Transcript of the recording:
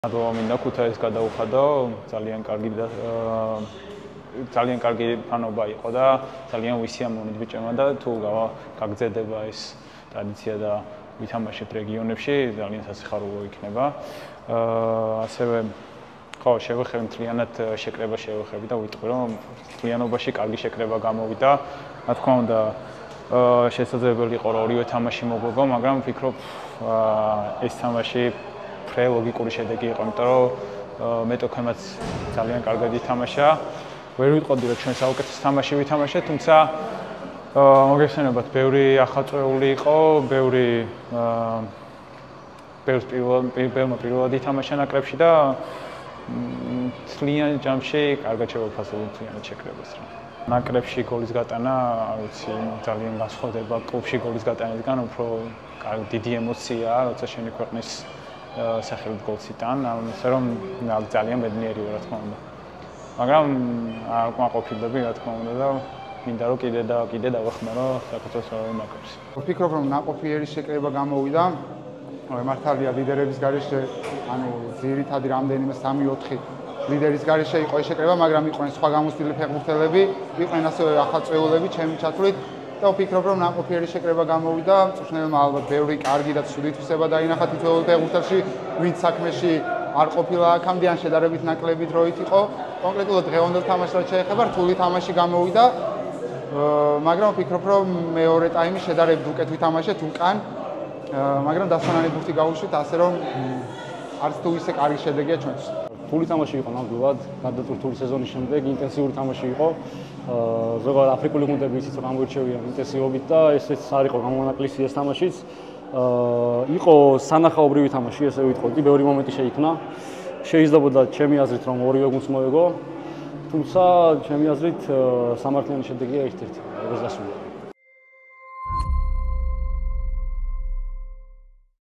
მინდა ქუთაისს გადავუხადო, ძალიან კარგი ფანობა იყო და ძალიან ვისიამოვნეთ ბიჭებმა და თუ გაგრძელდება ეს ტრადიცია და ვითამაშეთ რეგიონებში, ძალიან სასიხარულო იქნება. ასევე ხო, შევეხები მთლიანად შეკრება შევეხები და ვიტყვი რომ მთლიანობაში კარგი შეკრება გამოვიდა. რა თქმა უნდა, შესაძლებელი იყო რომ ორივე თამაში მოგვიგო, მაგრამ ვფიქრობ ეს თამაში ლოგიკური შედეგი იყო, იმიტომ რომ მეტოქემაც ძალიან კარგად ითამაშა. ვერ ვიტყოდი რომ ჩვენ საუკეთესო თამაში ვითამაშეთ, თუმცა მოგეხსენებათ, ბევრი ახალწეული იყო, პირველად ითამაშა ნაკრებში და თლიან ჯამში კარგად შევაფასებდი თლიანად შეკრებას. ნაკრებში გოლის გატანა, არ ვიცი, ძალიან განსხვავდება კლუბში გოლის გატანისგან, უფრო დიდი ემოციაა, როცა შენი ქვეყნის სახელით გოლს იტან, ამასე რომ ძალიან ბედნიერია, რა თქმა უნდა. მაგრამ არ ვკმაყოფილდები, რა თქმა უნდა და მინდა რომ კიდე დავეხმარო საქართველოს ნაკრებს. ვფიქრობ რომ ნაყოფიერი შეკრება გამოვიდა. მართალია ლიდერების გარეშე, ანუ ძირითადი რამდენიმე 3-4 ლიდერის გარეშე იყო ეს შეკრება, მაგრამ იყვნენ სხვა გამოცდილი ფეხბურთელები, იყვნენ ასევე ახალწეულები, ჩემი ჩათვლით. და ვფიქრობ რომ ნაყოფიერი შეკრება გამოვიდა, წვრთნელმა ალბათ ბევრი კარგი და ცუდი თვისება დაინახა თითოეულ ფეხბურთელში, ვინც საქმეში არ ყოფილა აქამდე ან შედარებით ნაკლები დროით იყო. კონკრეტულად დღევანდელ თამაშს შეეხება, რთული თამაში გამოვიდა, მაგრამ ვფიქრობ რომ მეორე ტაიმი შედარებით უკეთ ვითამაშეთ უკან, მაგრამ დასვენანი ბურთი გავუშვით, ასე რომ არც თუ ისე კარგი შედეგია ჩვენთვის. რთული თამაში იყო ნამდვილად, გადატვირთული სეზონის შემდეგ ინტენსიური თამაში იყო. ზოგადად აფრიკული გუნდები ისიც გამოირჩევიან ინტენსივობით და ესეც არ იყო გამონაკლისი ეს თამაშიც. იყო სანახაობრივი თამაში, ესე ვიტყოდი, ბევრი მომენტი შეიქმნა. შეიძლებოდა ჩემი აზრით რომ ორივე გუნდს მოეგო, თუმცა ჩემი აზრით სამართლიანი შედეგია ერთ-ერთი, როგორც დასრულდა.